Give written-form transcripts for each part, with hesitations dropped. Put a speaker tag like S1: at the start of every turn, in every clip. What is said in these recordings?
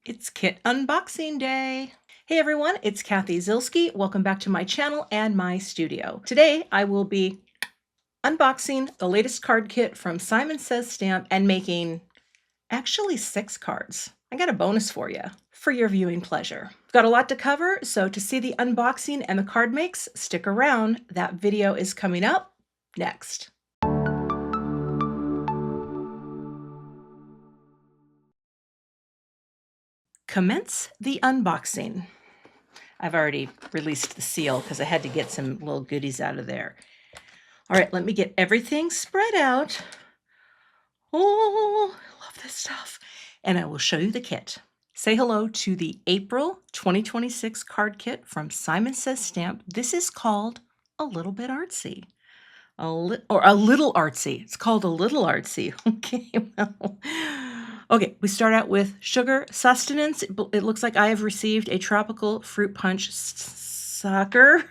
S1: It's kit unboxing day. Hey everyone, it's Cathy Zielske. Welcome back to my channel and my studio. Today I will be unboxing the latest card kit from Simon Says Stamp and making actually 6 cards. I got a bonus for you for your viewing pleasure. We've got a lot to cover, so to see the unboxing and the card makes, stick around. That video is coming up next. Commence the unboxing. I've already released the seal because I had to get some little goodies out of there. All right, let me get everything spread out. Oh, I love this stuff. And I will show you the kit. Say hello to the April 2026 card kit from Simon Says Stamp. This is called A Little Bit Artsy. A little artsy. It's called A Little Artsy. Okay, well. Okay, we start out with sugar sustenance. It looks like I have received a tropical fruit punch sucker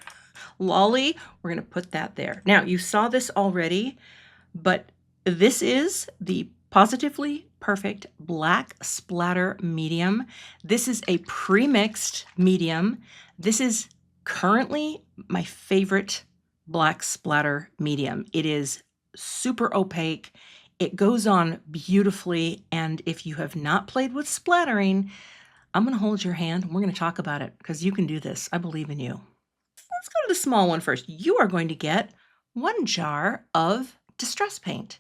S1: lolly. We're going to put that there. Now, you saw this already, but this is the Positively Perfect Black Splatter Medium. This is a pre-mixed medium. This is currently my favorite black splatter medium. It is super opaque. It goes on beautifully, and if you have not played with splattering, I'm going to hold your hand and we're going to talk about it because you can do this. I believe in you. Let's go to the small one first. You are going to get 1 jar of distress paint.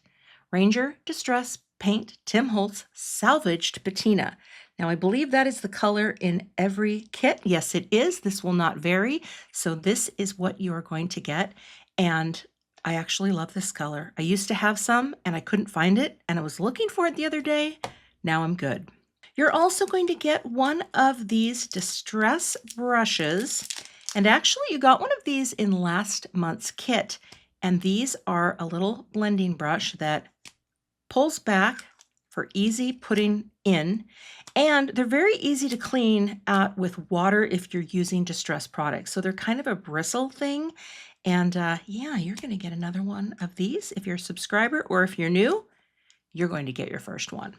S1: Ranger Distress Paint Tim Holtz Salvaged Patina. Now, I believe that is the color in every kit. Yes, it is. This will not vary. So this is what you are going to get. And I actually love this color. I used to have some and I couldn't find it, and I was looking for it the other day. Now I'm good. You're also going to get one of these distress brushes. And actually, you got one of these in last month's kit. And these are a little blending brush that pulls back for easy putting in. And they're very easy to clean out with water if you're using distress products. So they're kind of a bristle thing. And yeah, you're going to get another one of these if you're a subscriber, or if you're new, you're going to get your first one.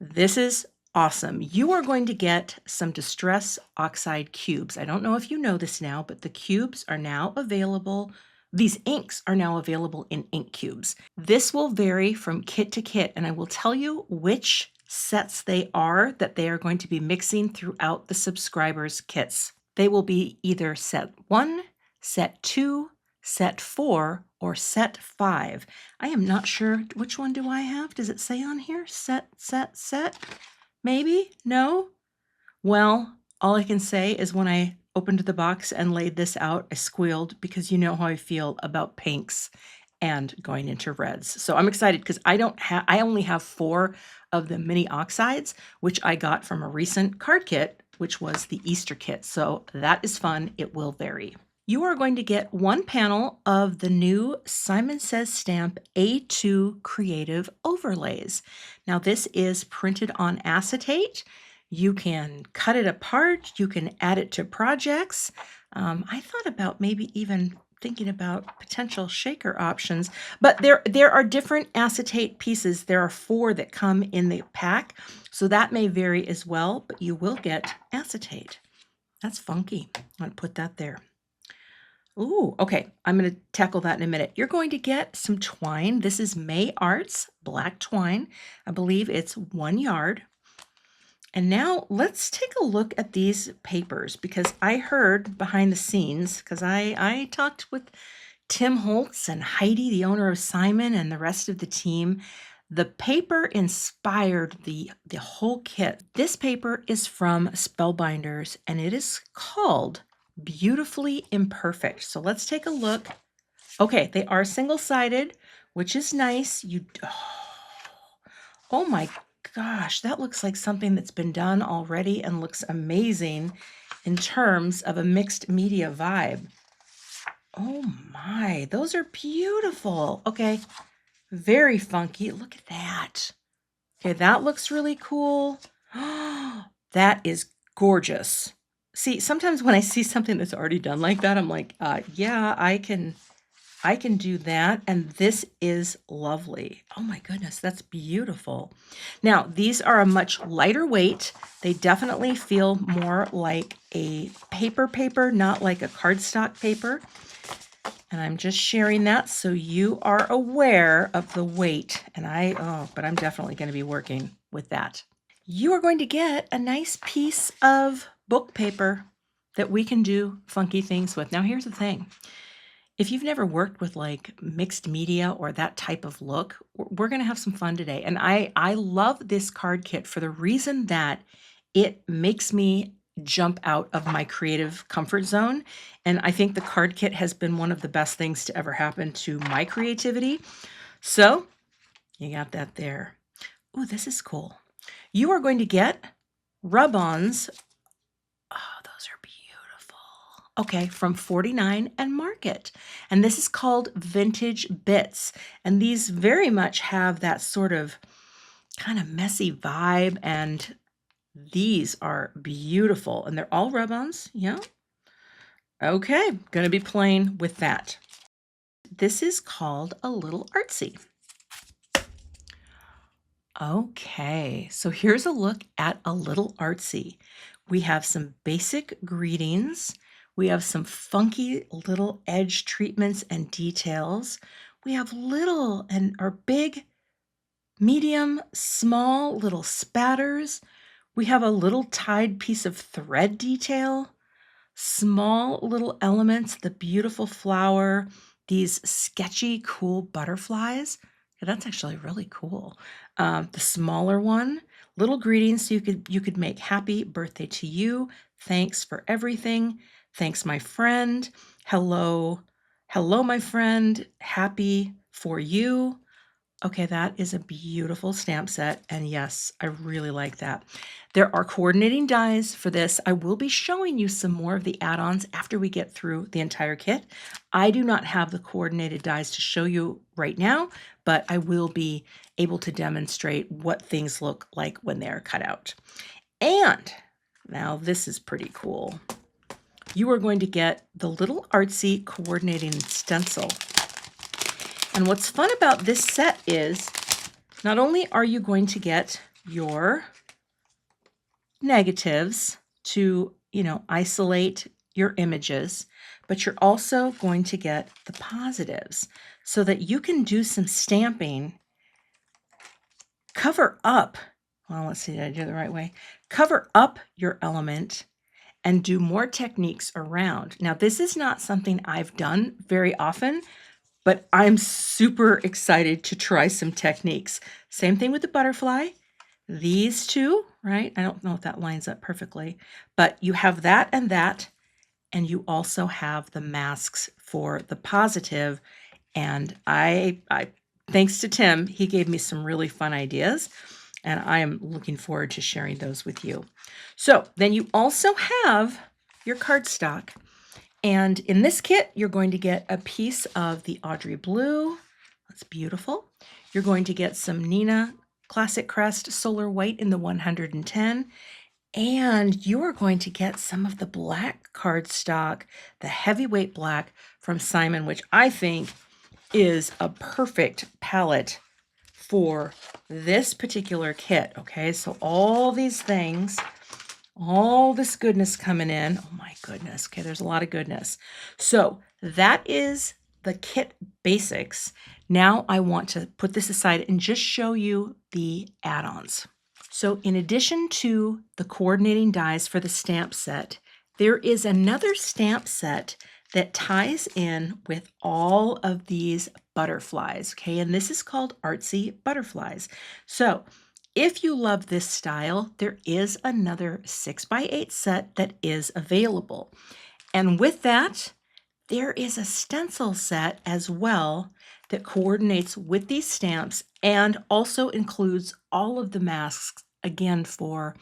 S1: This is awesome. You are going to get some Distress Oxide cubes. I don't know if you know this now, but the cubes are now available. These inks are now available in ink cubes. This will vary from kit to kit, and I will tell you which sets they are that they are going to be mixing throughout the subscribers' kits. They will be either set 1, set 2, set 4, or set 5. I am not sure which one do I have. Does it say on here? Set? Maybe? No? Well, all I can say is when I opened the box and laid this out, I squealed because you know how I feel about pinks and going into reds. So I'm excited because I only have 4 of the mini oxides, which I got from a recent card kit, which was the Easter kit. So that is fun. It will vary. You are going to get 1 panel of the new Simon Says Stamp A2 Creative Overlays. Now this is printed on acetate. You can cut it apart. You can add it to projects. I thought about maybe even thinking about potential shaker options, but there are different acetate pieces. There are 4 that come in the pack, so that may vary as well, but you will get acetate. That's funky. I'm going to put that there. Ooh, okay. I'm going to tackle that in a minute. You're going to get some twine. This is May Arts black twine. I believe it's 1 yard. And now let's take a look at these papers, because I heard behind the scenes, because I talked with Tim Holtz and Heidi, the owner of Simon, and the rest of the team. The paper inspired the whole kit. This paper is from Spellbinders, and it is called Beautifully Imperfect. So let's take a look. Okay, they are single-sided, which is nice. Oh my gosh, that looks like something that's been done already and looks amazing in terms of a mixed media vibe. Oh my, those are beautiful. Okay, very funky. Look at that. Okay, that looks really cool. That is gorgeous. See, sometimes when I see something that's already done like that, I'm like, yeah, I can I can do that, and this is lovely. Oh my goodness, that's beautiful. Now, these are a much lighter weight. They definitely feel more like a paper, not like a cardstock paper. And I'm just sharing that so you are aware of the weight. And but I'm definitely going to be working with that. You are going to get a nice piece of book paper that we can do funky things with. Now, here's the thing. If you've never worked with like mixed media or that type of look, we're going to have some fun today. And I love this card kit for the reason that it makes me jump out of my creative comfort zone. And I think the card kit has been one of the best things to ever happen to my creativity. So you got that there. Ooh, this is cool. You are going to get rub-ons. Oh, those are beautiful. Okay, from 49 and Market. And this is called Vintage Bits. And these very much have that sort of kind of messy vibe. And these are beautiful. And they're all rub-ons. Yeah. Okay, gonna be playing with that. This is called A Little Artsy. Okay, so here's a look at A Little Artsy. We have some basic greetings. We have some funky little edge treatments and details. We have little and or big, medium, small little spatters. We have a little tied piece of thread detail, small little elements, the beautiful flower, these sketchy, cool butterflies. Yeah, that's actually really cool. The smaller one, little greetings. So you could make happy birthday to you. Thanks for everything. Thanks, my friend. Hello, hello, my friend. Happy for you. Okay, that is a beautiful stamp set, and yes, I really like that. There are coordinating dies for this. I will be showing you some more of the add-ons after we get through the entire kit. I do not have the coordinated dies to show you right now, but I will be able to demonstrate what things look like when they're cut out. And now this is pretty cool. You are going to get the Little Artsy coordinating stencil. And what's fun about this set is not only are you going to get your negatives to, isolate your images, but you're also going to get the positives so that you can do some stamping, cover up, well, let's see, did I do it the right way? Cover up your element and do more techniques around. Now, this is not something I've done very often, but I'm super excited to try some techniques. Same thing with the butterfly. These two, right? I don't know if that lines up perfectly, but you have that, and you also have the masks for the positive. And I thanks to Tim, he gave me some really fun ideas, and I am looking forward to sharing those with you. So then you also have your cardstock. And in this kit, you're going to get a piece of the Audrey Blue. That's beautiful. You're going to get some Nina Classic Crest Solar White in the 110. And you are going to get some of the black cardstock, the heavyweight black from Simon, which I think is a perfect palette for this particular kit. Okay, so all these things, all this goodness coming in. Oh my goodness. Okay, there's a lot of goodness. So that is the kit basics. Now I want to put this aside and just show you the add-ons. So in addition to the coordinating dies for the stamp set, there is another stamp set that ties in with all of these butterflies. Okay, and this is called Artsy Butterflies. So if you love this style, there is another 6x8 set that is available. And with that, there is a stencil set as well that coordinates with these stamps and also includes all of the masks, again, for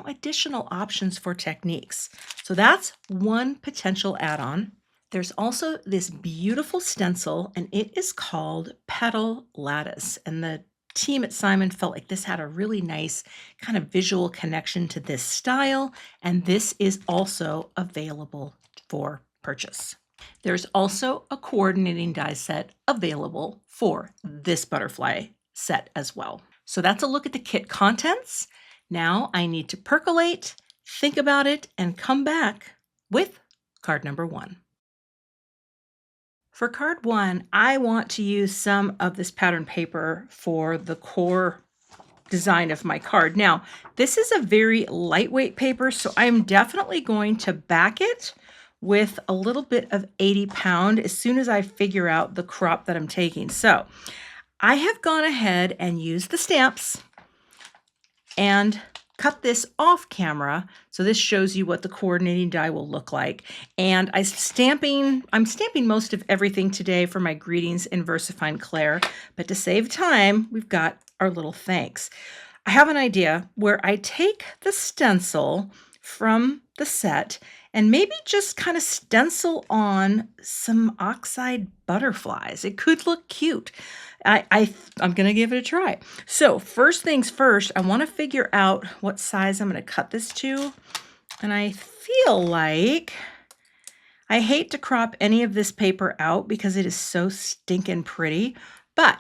S1: additional options for techniques. So that's one potential add-on. There's also this beautiful stencil, and it is called Petal Lattice. And the team at Simon felt like this had a really nice kind of visual connection to this style, and this is also available for purchase. There's also a coordinating die set available for this butterfly set as well. So that's a look at the kit contents. Now I need to percolate, think about it, and come back with card number 1. For card 1, I want to use some of this pattern paper for the core design of my card. Now, this is a very lightweight paper, so I'm definitely going to back it with a little bit of 80 pound as soon as I figure out the crop that I'm taking. So I have gone ahead and used the stamps and cut this off camera. So this shows you what the coordinating die will look like. And I'm stamping most of everything today for my greetings in VersaFine Claire, but to save time, we've got our little thanks. I have an idea where I take the stencil from the set and maybe just kind of stencil on some oxide butterflies. It could look cute. I'm going to give it a try. So first things first, I want to figure out what size I'm going to cut this to. And I feel like I hate to crop any of this paper out because it is so stinking pretty, but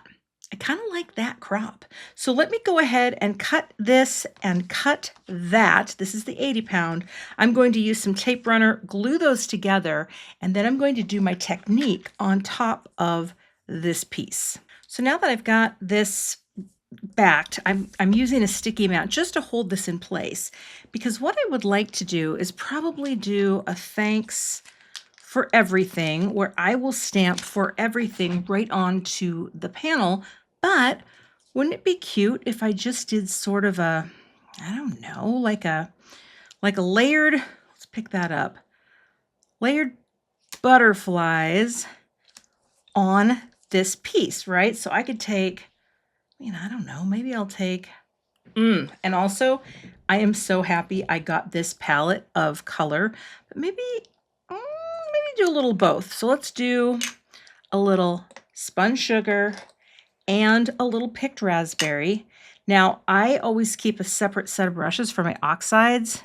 S1: I kind of like that crop. So let me go ahead and cut this and cut that. This is the 80 pound. I'm going to use some tape runner, glue those together, and then I'm going to do my technique on top of this piece. So now that I've got this backed, I'm using a sticky mat just to hold this in place, because what I would like to do is probably do a thanks for everything where I will stamp for everything right onto the panel. But wouldn't it be cute if I just did sort of a, I don't know, like a layered, let's pick that up, layered butterflies on this piece, right? So I could take, I don't know, maybe I'll take, and also I am so happy I got this palette of color, but maybe do a little both. So let's do a little spun sugar and a little picked raspberry. Now, I always keep a separate set of brushes for my oxides,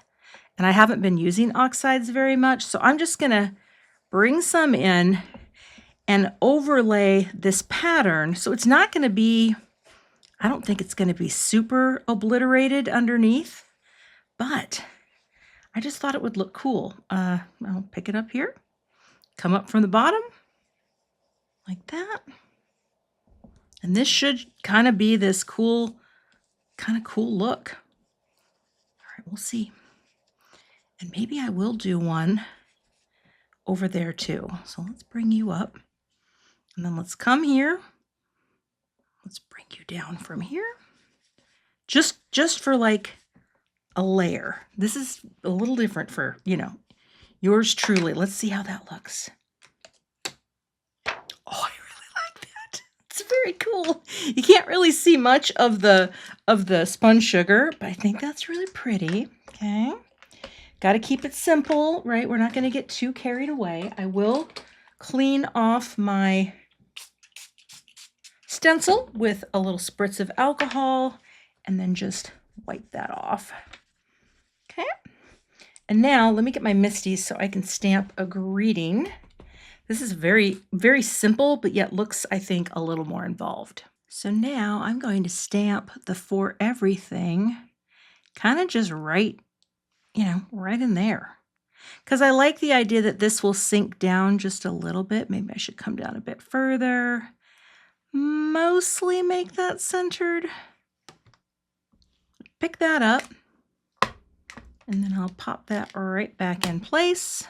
S1: and I haven't been using oxides very much, so I'm just gonna bring some in and overlay this pattern. So it's not gonna be, I don't think it's gonna be super obliterated underneath, but I just thought it would look cool. I'll pick it up here, come up from the bottom like that. And this should kind of be this cool look. All right, we'll see. And maybe I will do one over there too. So let's bring you up. And then let's come here. Let's bring you down from here. Just for like a layer. This is a little different for, yours truly. Let's see how that looks. Oh, I really like that. It's very cool. You can't really see much of the spun sugar, but I think that's really pretty. Okay. Got to keep it simple, right? We're not going to get too carried away. I will clean off my stencil with a little spritz of alcohol and then just wipe that off. Okay. And now let me get my Misties so I can stamp a greeting. This is very, very simple, but yet looks, I think, a little more involved. So now I'm going to stamp the for everything kind of just right in there. Because I like the idea that this will sink down just a little bit. Maybe I should come down a bit further. Mostly make that centered. Pick that up. And then I'll pop that right back in place.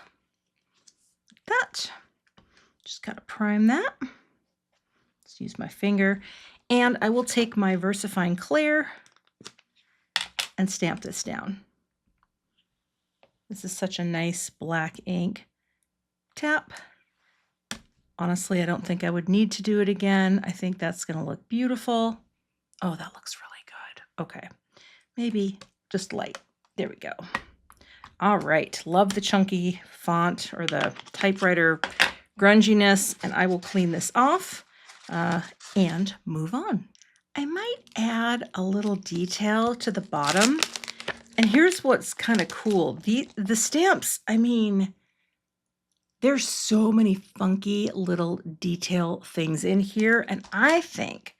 S1: Like that. Just gotta prime that. Let's use my finger. And I will take my VersaFine Claire and stamp this down. This is such a nice black ink tap. Honestly, I don't think I would need to do it again. I think that's gonna look beautiful. Oh, that looks really good. Okay, maybe just light. There we go. All right, love the chunky font or the typewriter grunginess, and I will clean this off and move on. I might add a little detail to the bottom. And here's what's kind of cool. The stamps, I mean, There's so many funky little detail things in here, and I think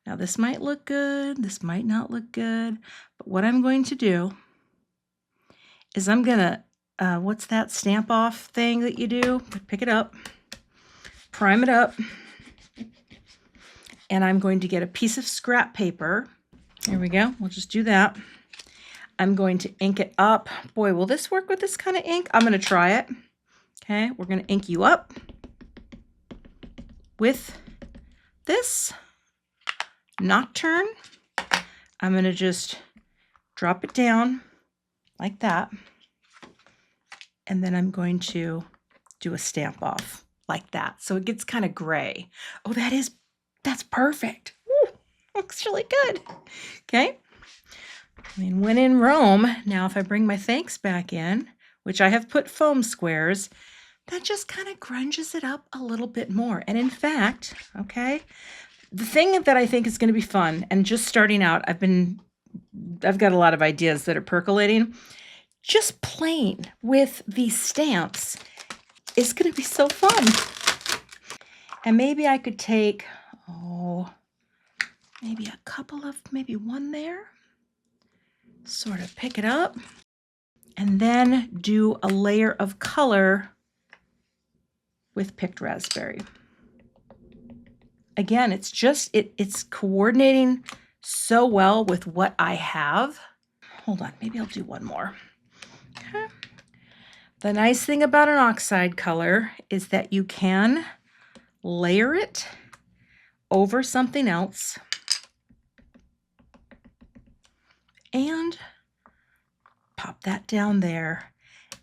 S1: now this might look good, this might not look good, but what I'm going to do is I'm gonna, what's that stamp off thing that you do? Pick it up, prime it up, and I'm going to get a piece of scrap paper. Here we go, we'll just do that. I'm going to ink it up. Boy, will this work with this kind of ink? I'm gonna try it. Okay, we're gonna ink you up with this Nocturne. I'm gonna just drop it down like that. And then I'm going to do a stamp off like that. So it gets kind of gray. Oh, that's perfect. Woo, looks really good. Okay. I mean, when in Rome, now if I bring my thanks back in, which I have put foam squares, that just kind of grunges it up a little bit more. And in fact, okay, the thing that I think is going to be fun, and just starting out, I've got a lot of ideas that are percolating. Just playing with these stamps is going to be so fun. And maybe I could take, maybe a couple of, maybe one there, sort of pick it up, and then do a layer of color with picked raspberry. Again, it's just, it's coordinating so well with what I have. Hold on, maybe I'll do one more. Okay. The nice thing about an oxide color is that you can layer it over something else and pop that down there,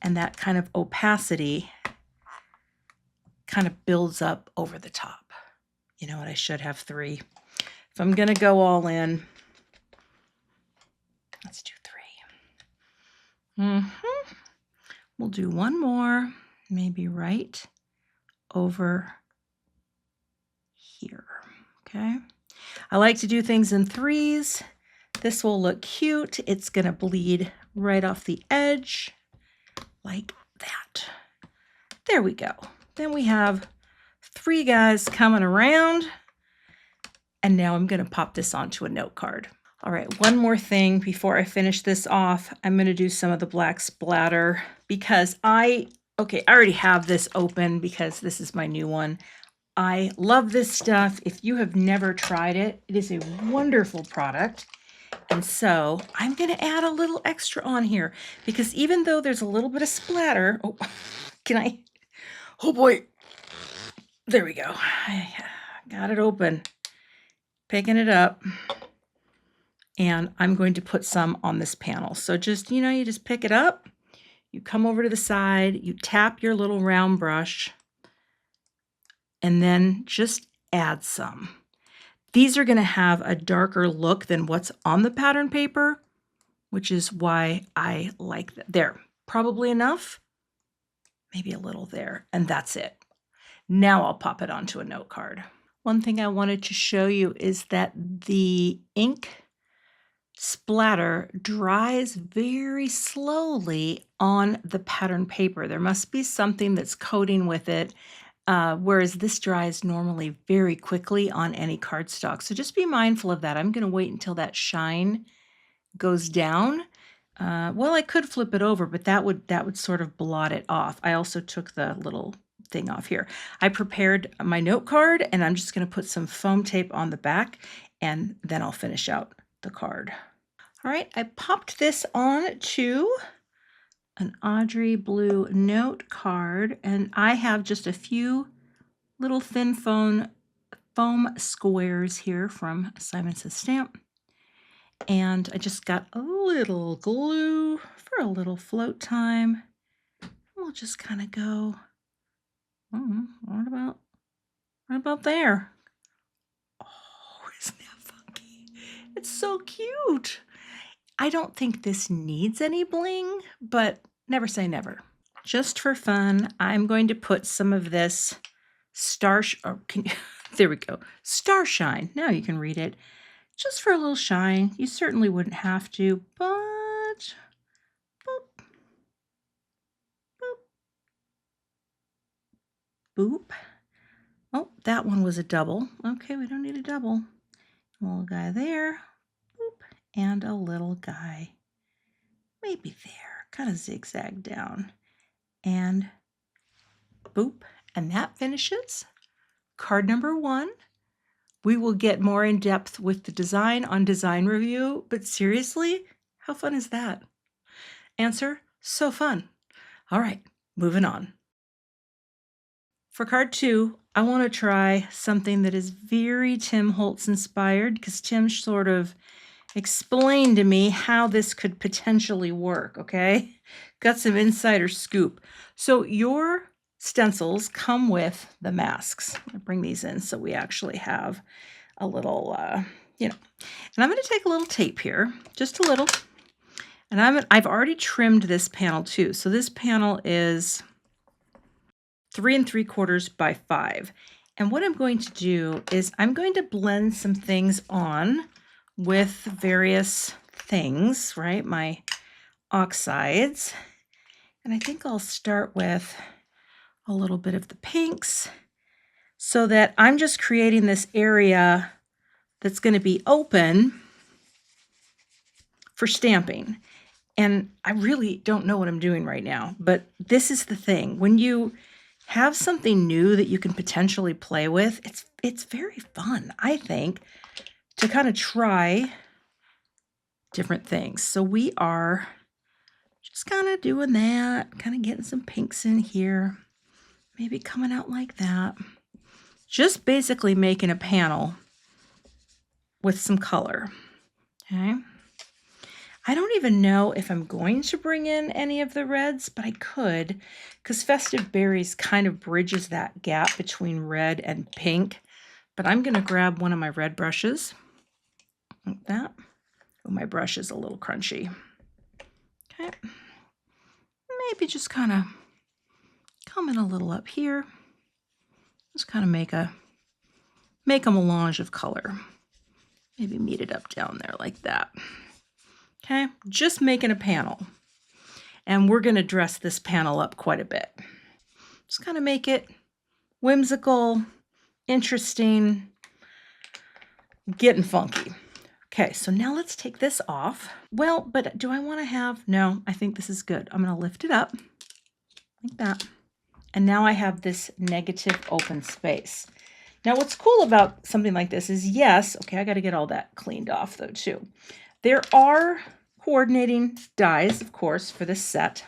S1: and that kind of opacity kind of builds up over the top. You know what, I should have 3. If I'm gonna go all in, let's do 3. We'll do one more, maybe right over here, okay? I like to do things in 3s. This will look cute. It's gonna bleed right off the edge like that. There we go. Then we have 3 guys coming around, and now I'm gonna pop this onto a note card. All right, one more thing before I finish this off. I'm gonna do some of the black splatter because I already have this open because this is my new one. I love this stuff. If you have never tried it, it is a wonderful product. And so I'm gonna add a little extra on here because even though there's a little bit of splatter, oh boy, there we go. I got it open, picking it up, and I'm going to put some on this panel. So just, you just pick it up, you come over to the side, you tap your little round brush, and then just add some. These are gonna have a darker look than what's on the pattern paper, which is why I like that. There, probably enough, maybe a little there, and that's it. Now I'll pop it onto a note card. One thing I wanted to show you is that the ink splatter dries very slowly on the pattern paper. There must be something that's coating with it, whereas this dries normally very quickly on any cardstock. So just be mindful of that. I'm going to wait until that shine goes down. Well, I could flip it over, but that would sort of blot it off. I also took the little thing off here. I prepared my note card, and I'm just going to put some foam tape on the back, and then I'll finish out the card. All right, I popped this on to an Audrey blue note card, and I have just a few little thin foam squares here from Simon Says Stamp. And I just got a little glue for a little float time. We'll just kind of go, what about there? Oh, isn't that funky? It's so cute. I don't think this needs any bling, but never say never. Just for fun, I'm going to put some of this there we go, Starshine. Now you can read it. Just for a little shine. You certainly wouldn't have to, but boop, boop. Boop. Oh, that one was a double. Okay, we don't need a double. A little guy there. Boop. And a little guy maybe there. Kind of zigzag down. And boop. And that finishes card number 1. We will get more in depth with the design on design review, but seriously, how fun is that? Answer, so fun. All right, moving on. For card 2, I want to try something that is very Tim Holtz inspired because Tim sort of explained to me how this could potentially work, okay? Got some insider scoop. So your stencils come with the masks. I'll bring these in so we actually have a little, and I'm going to take a little tape here, just a little, and I've already trimmed this panel too. So this panel is 3 3/4 by 5. And what I'm going to do is I'm going to blend some things on with various things, right? My oxides. And I think I'll start with a little bit of the pinks so that I'm just creating this area that's going to be open for stamping. And I really don't know what I'm doing right now, but this is the thing. When you have something new that you can potentially play with, it's very fun, I think, to kind of try different things. So we are just kind of doing that, kind of getting some pinks in here, maybe coming out like that. Just basically making a panel with some color, okay? I don't even know if I'm going to bring in any of the reds, but I could, because Festive Berries kind of bridges that gap between red and pink. But I'm going to grab one of my red brushes, like that. Oh, my brush is a little crunchy. Okay. Maybe just kind of come in a little up here. Just kind of make a melange of color. Maybe meet it up down there like that. Okay, just making a panel. And we're going to dress this panel up quite a bit. Just kind of make it whimsical, interesting, getting funky. Okay, so now let's take this off. Well, but do I want to have, no, I think this is good. I'm going to lift it up like that. And now I have this negative open space. Now what's cool about something like this is, yes, okay, I got to get all that cleaned off though too. There are coordinating dies, of course, for this set.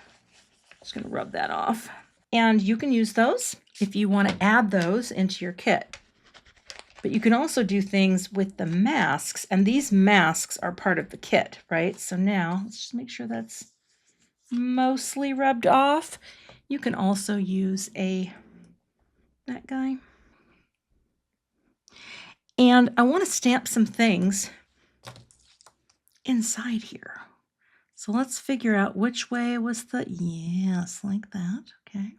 S1: Just going to rub that off. And you can use those if you want to add those into your kit. But you can also do things with the masks, and these masks are part of the kit, right? So now, let's just make sure that's mostly rubbed off. You can also use that guy. And I want to stamp some things inside here. So let's figure out which way was the, yes, like that, okay.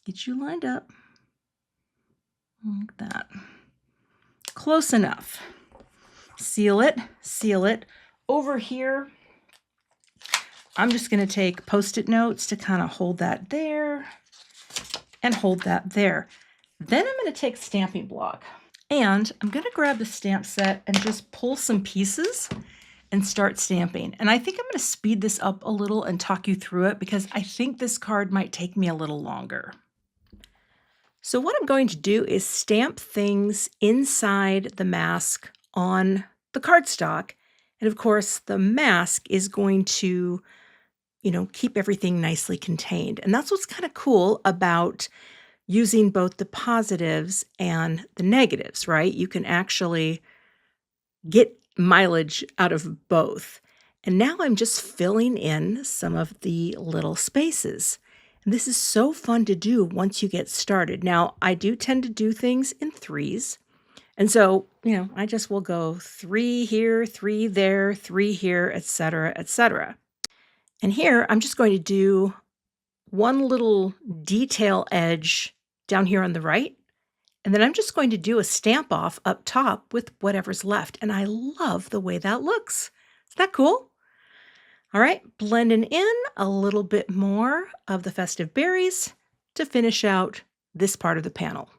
S1: Get you lined up, like that. Close enough. Seal it, seal it. Over here, I'm just gonna take Post-it notes to kind of hold that there and hold that there. Then I'm gonna take stamping block and I'm gonna grab the stamp set and just pull some pieces and start stamping. And I think I'm going to speed this up a little and talk you through it because I think this card might take me a little longer. So what I'm going to do is stamp things inside the mask on the cardstock. And of course, the mask is going to, keep everything nicely contained. And that's what's kind of cool about using both the positives and the negatives, right? You can actually get mileage out of both. And now I'm just filling in some of the little spaces. And this is so fun to do once you get started. Now, I do tend to do things in threes. And so, I just will go 3 here, 3 there, 3 here, etc., etc. And here, I'm just going to do one little detail edge down here on the right. And then I'm just going to do a stamp off up top with whatever's left. And I love the way that looks. Isn't that cool? All right, blending in a little bit more of the Festive Berries to finish out this part of the panel.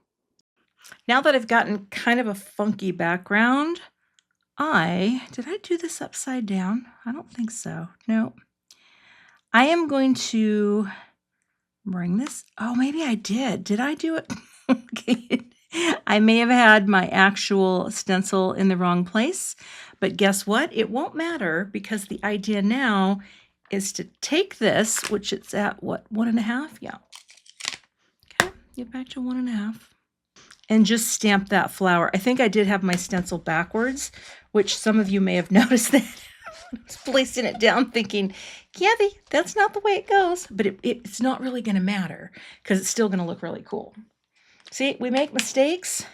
S1: Now that I've gotten kind of a funky background, did I do this upside down? I don't think so. No. I am going to bring this. Oh, maybe I did. Did I do it? Okay. I may have had my actual stencil in the wrong place, but guess what? It won't matter because the idea now is to take this, which it's at what, 1.5? Yeah. Okay, get back to 1.5. And just stamp that flower. I think I did have my stencil backwards, which some of you may have noticed that. I was placing it down thinking, Cathy, that's not the way it goes. But it's not really going to matter because it's still going to look really cool. See, we make mistakes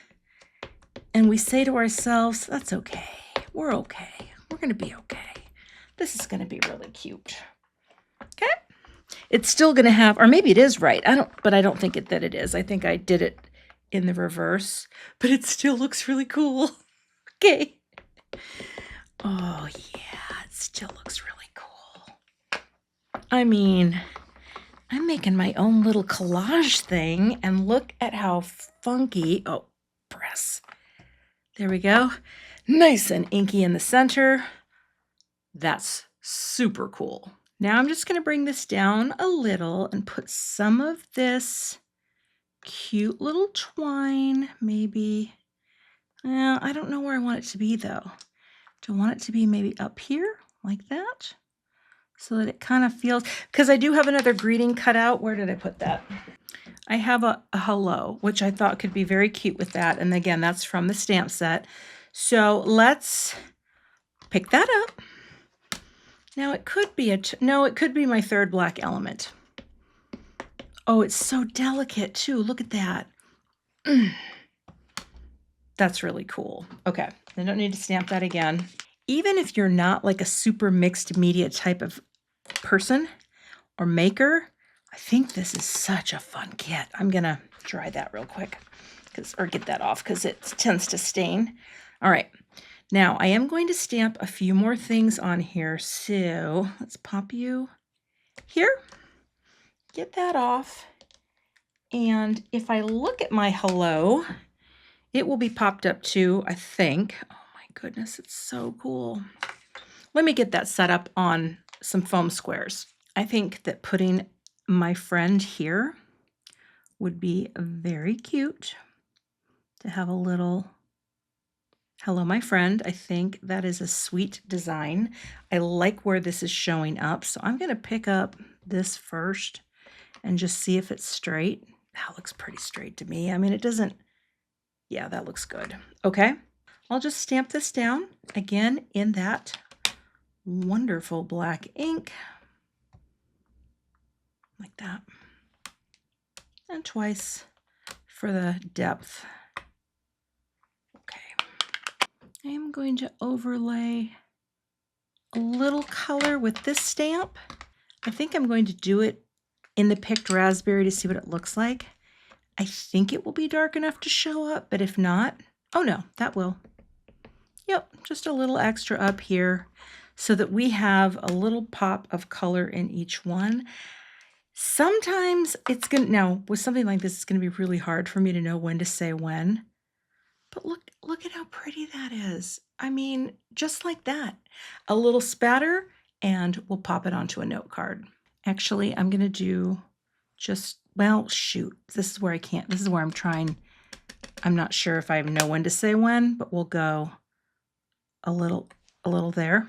S1: and we say to ourselves, that's okay. We're okay. We're going to be okay. This is going to be really cute. Okay. It's still going to have, or maybe it is right. But I don't think that it is. I think I did it in the reverse, but it still looks really cool. Okay. Oh yeah, it still looks really cool. I mean, I'm making my own little collage thing, and look at how funky, oh, press. There we go. Nice and inky in the center. That's super cool. Now I'm just going to bring this down a little and put some of this cute little twine, maybe. I don't know where I want it to be though. Do I want it to be maybe up here like that? So that it kind of feels, because I do have another greeting cut out. Where did I put that? I have a hello, which I thought could be very cute with that. And again, that's from the stamp set. So let's pick that up. Now it could be no, it could be my third black element. Oh, it's so delicate too. Look at that. That's really cool. Okay, I don't need to stamp that again. Even if you're not like a super mixed media type of person or maker, I think this is such a fun kit. I'm gonna dry that real quick or get that off because it tends to stain. All right, now I am going to stamp a few more things on here. So let's pop you here, get that off. And if I look at my hello, it will be popped up too, I think. Oh my goodness, it's so cool. Let me get that set up on some foam squares. I think that putting my friend here would be very cute to have a little hello, my friend. I think that is a sweet design. I like where this is showing up. So I'm going to pick up this first and just see if it's straight. That looks pretty straight to me. I mean, it doesn't, yeah, that looks good. Okay, I'll just stamp this down again in that wonderful black ink, like that, and twice for the depth. Okay, I am going to overlay a little color with this stamp. I think I'm going to do it in the picked raspberry to see what it looks like. I think it will be dark enough to show up, but if not, oh no, that will. Yep, just a little extra up here so that we have a little pop of color in each one. Sometimes it's gonna, now with something like this, it's gonna be really hard for me to know when to say when, but look at how pretty that is. I mean, just like that, a little spatter and we'll pop it onto a note card. Actually, I'm gonna do just, well, shoot, this is where I can't, this is where I'm trying. I'm not sure if I know when to say when, but we'll go a little there,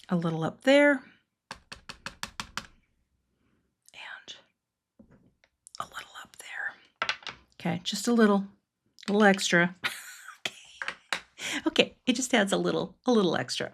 S1: a little up there, and a little up there. Okay, just a little extra. Okay, it just adds a little extra.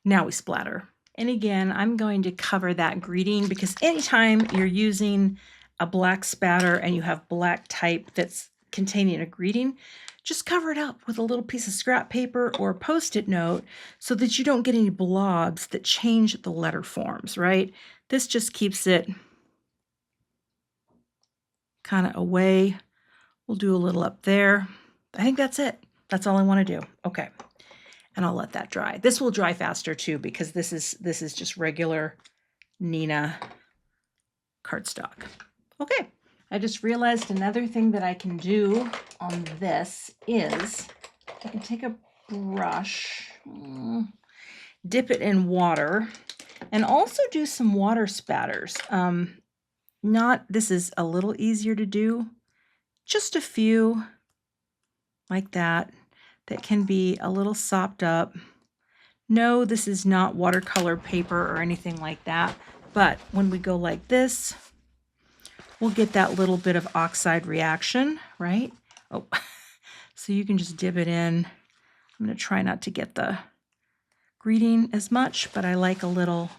S1: Now we splatter. And again, I'm going to cover that greeting because anytime you're using a black spatter and you have black type that's containing a greeting, just cover it up with a little piece of scrap paper or Post-it note so that you don't get any blobs that change the letter forms, right? This just keeps it kind of away. We'll do a little up there. I think that's it. That's all I want to do. Okay. And I'll let that dry. This will dry faster too because this is just regular Neenah cardstock. Okay, I just realized another thing that I can do on this is I can take a brush, dip it in water, and also do some water spatters. This is a little easier to do, just a few like that can be a little sopped up. No, this is not watercolor paper or anything like that, but when we go like this, we'll get that little bit of oxide reaction, right? Oh, so you can just dip it in. I'm going to try not to get the greeting as much, but I like a little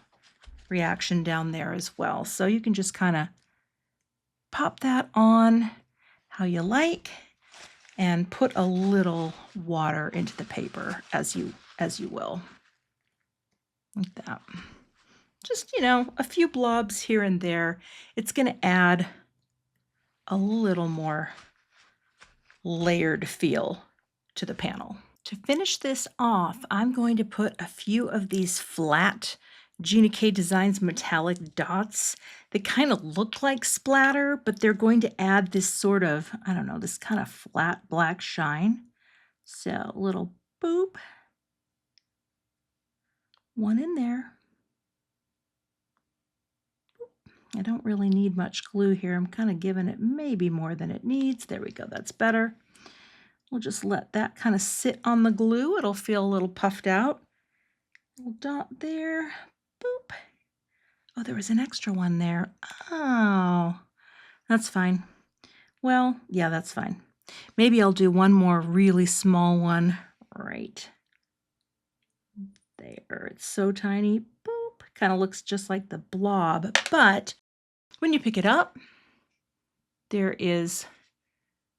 S1: reaction down there as well. So you can just kind of pop that on how you like and put a little water into the paper as you will. Like that. Just, a few blobs here and there. It's going to add a little more layered feel to the panel. To finish this off, I'm going to put a few of these flat Gina K Designs metallic dots that kind of look like splatter, but they're going to add this sort of, I don't know, this kind of flat black shine. So a little boop, one in there. I don't really need much glue here. I'm kind of giving it maybe more than it needs. There we go, that's better. We'll just let that kind of sit on the glue. It'll feel a little puffed out. Little dot there, boop. Oh, there was an extra one there. Oh, that's fine. Well, yeah, that's fine. Maybe I'll do one more really small one right there. It's so tiny, boop. Kind of looks just like the blob, but when you pick it up, there is,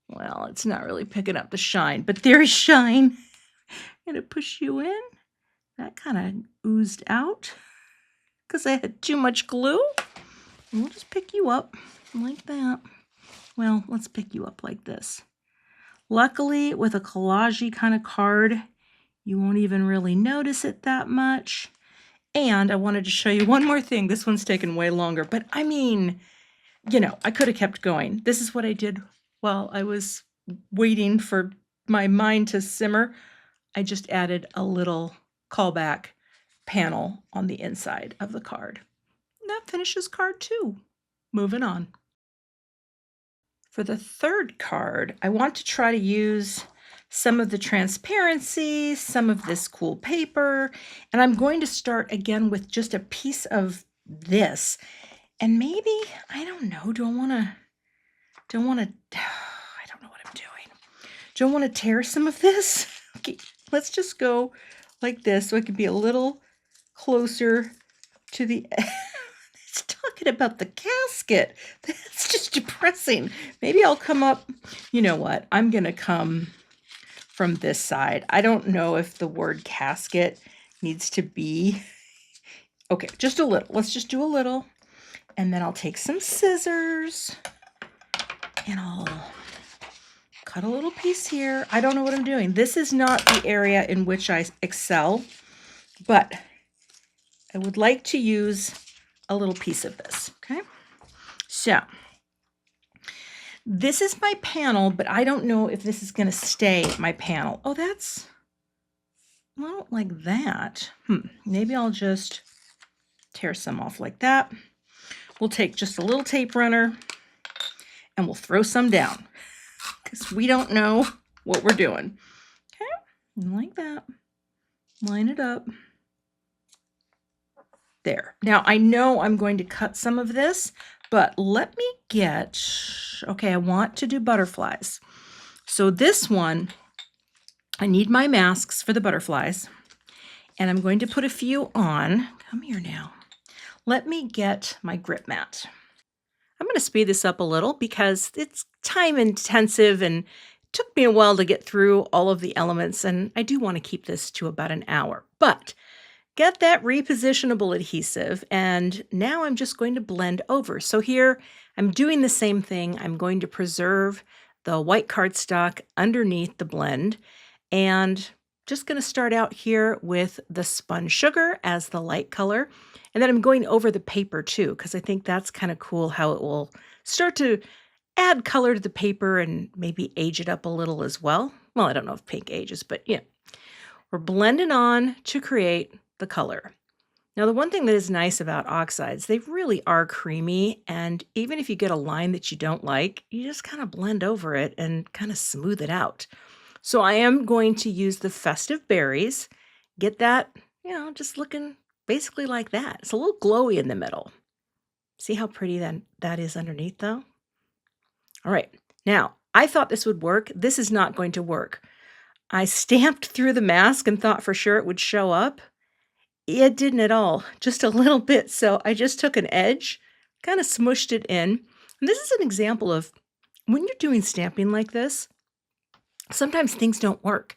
S1: well, it's not really picking up the shine, but there is shine. I'm gonna push you in. That kind of oozed out because I had too much glue. And we'll just pick you up like that. Well, let's pick you up like this. Luckily, with a collage-y kind of card, you won't even really notice it that much. And I wanted to show you one more thing. This one's taken way longer, but I mean, I could have kept going. This is what I did while I was waiting for my mind to simmer. I just added a little callback panel on the inside of the card. And that finishes card 2. Moving on. For the third card, I want to try to use some of the transparency, some of this cool paper, and I'm going to start again with just a piece of this. And maybe, I don't know, do I don't know what I'm doing. Do I want to tear some of this? Okay, let's just go like this so I can be a little closer to the It's talking about the casket. That's just depressing. Maybe I'll come up, you know what? I'm going to come from this side. I don't know if the word casket needs to be. Okay, just a little. Let's just do a little. And then I'll take some scissors and I'll cut a little piece here. I don't know what I'm doing. This is not the area in which I excel, but I would like to use a little piece of this, okay? So this is my panel, but I don't know if this is going to stay my panel. Oh, that's, I don't like that. Maybe I'll just tear some off like that. We'll take just a little tape runner and we'll throw some down because we don't know what we're doing. Okay, like that. Line it up. There. Now, I know I'm going to cut some of this, but let me get, okay, I want to do butterflies. So this one, I need my masks for the butterflies, and I'm going to put a few on. Come here now. Let me get my grip mat. I'm going to speed this up a little because it's time intensive and it took me a while to get through all of the elements, and I do want to keep this to about an hour. But get that repositionable adhesive, and now I'm just going to blend over. So here I'm doing the same thing. I'm going to preserve the white cardstock underneath the blend and just going to start out here with the spun sugar as the light color. And then I'm going over the paper too, because I think that's kind of cool how it will start to add color to the paper and maybe age it up a little as well. Well, I don't know if pink ages, but yeah, we're blending on to create the color. Now, the one thing that is nice about oxides, they really are creamy, and even if you get a line that you don't like, you just kind of blend over it and kind of smooth it out. So I am going to use the festive berries, get that, just looking basically like that. It's a little glowy in the middle. See how pretty that is underneath though? All right, now I thought this would work. This is not going to work. I stamped through the mask and thought for sure it would show up. It didn't at all, just a little bit. So I just took an edge, kind of smushed it in. And this is an example of when you're doing stamping like this, sometimes things don't work,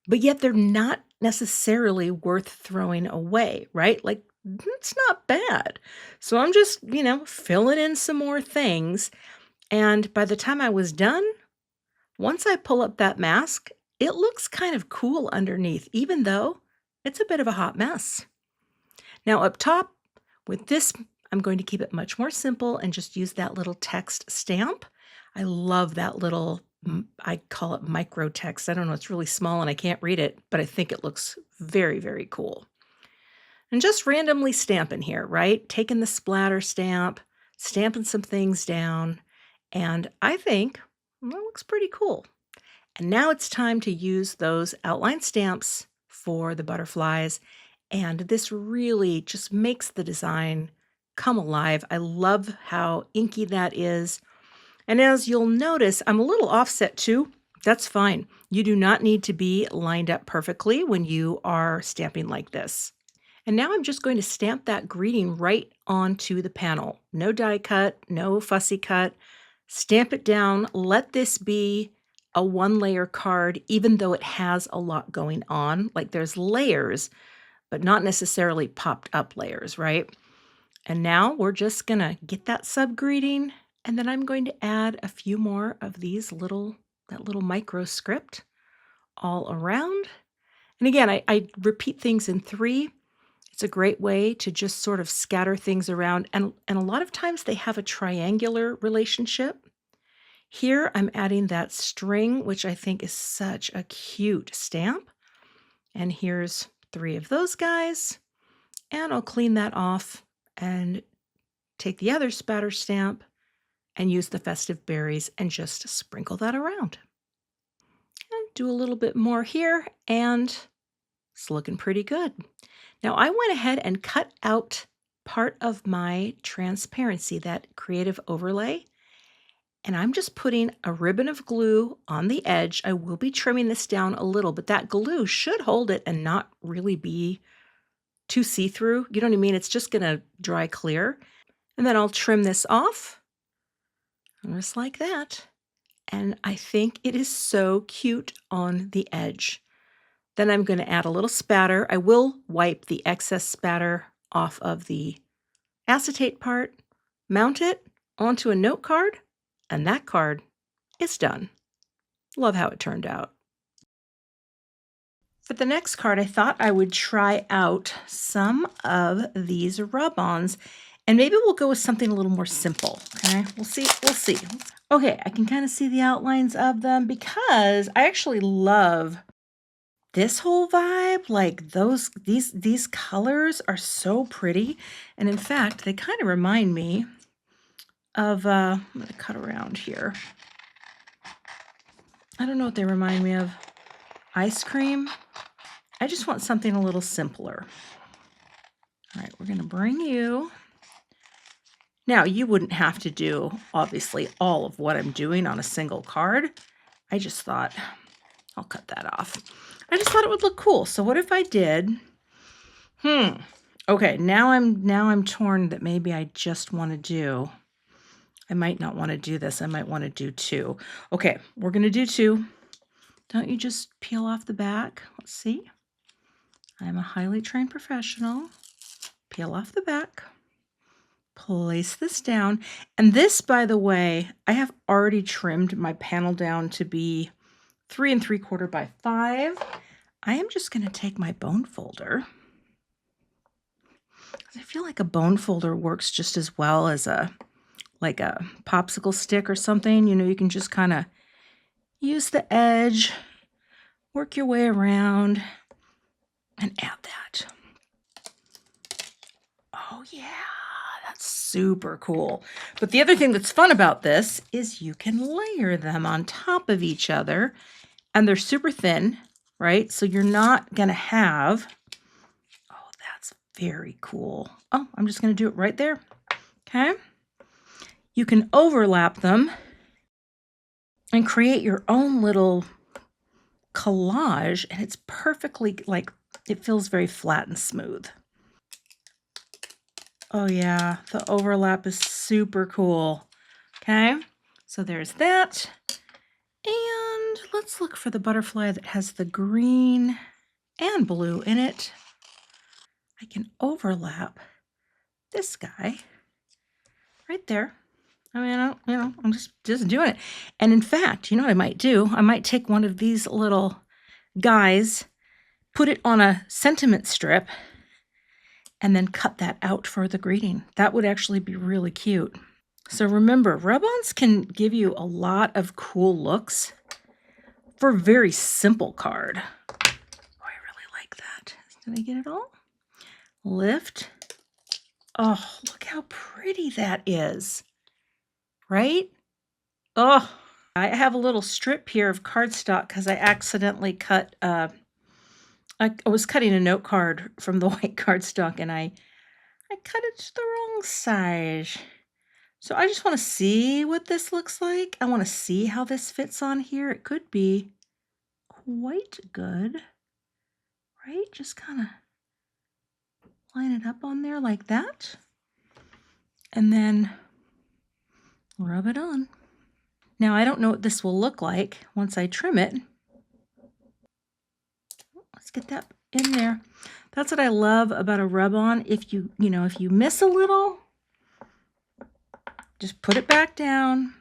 S1: but yet they're not necessarily worth throwing away, right? Like it's not bad. So I'm just, filling in some more things. And by the time I was done, once I pull up that mask, it looks kind of cool underneath, even though it's a bit of a hot mess. Now up top with this, I'm going to keep it much more simple and just use that little text stamp. I love that little, I call it micro text. I don't know, it's really small and I can't read it, but I think it looks very, very cool. And just randomly stamping here, right? Taking the splatter stamp, stamping some things down, and I think that looks pretty cool. And now it's time to use those outline stamps for the butterflies. And this really just makes the design come alive. I love how inky that is. And as you'll notice, I'm a little offset too. That's fine. You do not need to be lined up perfectly when you are stamping like this. And now I'm just going to stamp that greeting right onto the panel. No die cut, no fussy cut. Stamp it down. Let this be a one-layer card, even though it has a lot going on. Like there's layers, but not necessarily popped up layers, right? And now we're just gonna get that sub-greeting, and then I'm going to add a few more of these that little micro script all around. And again, I repeat things in 3. It's a great way to just sort of scatter things around, and a lot of times they have a triangular relationship. Here I'm adding that string, which I think is such a cute stamp. And here's 3 of those guys. And I'll clean that off and take the other spatter stamp and use the festive berries and just sprinkle that around. And do a little bit more here, and it's looking pretty good. Now I went ahead and cut out part of my transparency, that creative overlay, and I'm just putting a ribbon of glue on the edge. I will be trimming this down a little, but that glue should hold it and not really be too see-through. You know what I mean? It's just gonna dry clear. And then I'll trim this off, just like that. And I think it is so cute on the edge. Then I'm gonna add a little spatter. I will wipe the excess spatter off of the acetate part, mount it onto a note card, and that card is done. Love how it turned out. For the next card, I thought I would try out some of these rub-ons, and maybe we'll go with something a little more simple, okay? We'll see. Okay, I can kind of see the outlines of them because I actually love this whole vibe. Like these colors are so pretty, and in fact, they kind of remind me of, I'm gonna cut around here. I don't know what they remind me of. Ice cream. I just want something a little simpler. All right, we're gonna bring you. Now, you wouldn't have to do, obviously, all of what I'm doing on a single card. I just thought, I'll cut that off. I just thought it would look cool. So what if I did, okay, now I'm torn that maybe I just want to do, I might not want to do this. I might want to do 2. Okay, we're going to do 2. Don't you just peel off the back? Let's see. I'm a highly trained professional. Peel off the back. Place this down. And this, by the way, I have already trimmed my panel down to be 3 3/4 by 5. I am just going to take my bone folder. I feel like a bone folder works just as well as like a popsicle stick or something. You know, you can just kind of use the edge, work your way around, and add that. Oh yeah, that's super cool. But the other thing that's fun about this is you can layer them on top of each other, and they're super thin, right? So you're not gonna have, oh, that's very cool. Oh, I'm just gonna do it right there, okay? You can overlap them and create your own little collage, and it's perfectly, like, it feels very flat and smooth. Oh yeah, the overlap is super cool. Okay, so there's that. And let's look for the butterfly that has the green and blue in it. I can overlap this guy right there. I mean, I'm just doing it. And in fact, you know what I might do? I might take one of these little guys, put it on a sentiment strip, and then cut that out for the greeting. That would actually be really cute. So remember, rub-ons can give you a lot of cool looks for a very simple card. Oh, I really like that. Did I get it all? Lift. Oh, look how pretty that is, right? Oh, I have a little strip here of cardstock because I accidentally cut, I was cutting a note card from the white cardstock and I cut it to the wrong size. So I just want to see what this looks like. I want to see how this fits on here. It could be quite good, right? Just kind of line it up on there like that. And then rub it on. Now I don't know what this will look like once I trim it. Let's get that in there. That's what I love about a rub-on. If you miss a little, just put it back down,